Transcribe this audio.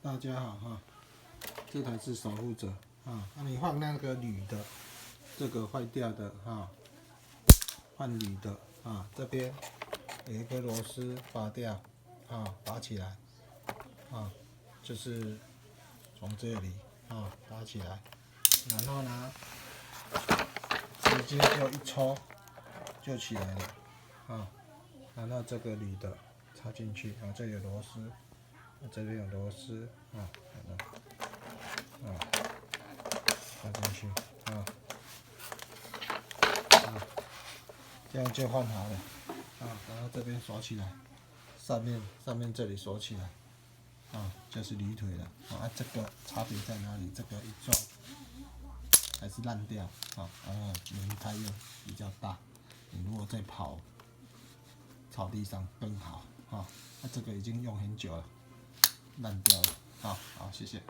大家好哈，这台是守护者啊，那你换那个铝的，这个坏掉的哈，换铝的啊，这边有一个螺丝拔掉啊，拔起来啊，就是从这里啊拔起来，然后呢，直接就一抽就起来了啊，然后这个铝的插进去啊，这有螺丝。这边有螺丝啊，插进去啊，这样就换好了啊。然后这边锁起来，上面这里锁起来啊，就是铝腿了啊。这个差别在哪里？这个一撞还是烂掉啊，轮胎又比较大，你如果在跑草地上更好啊。那这个已经用很久了，烂掉了啊。好，谢谢。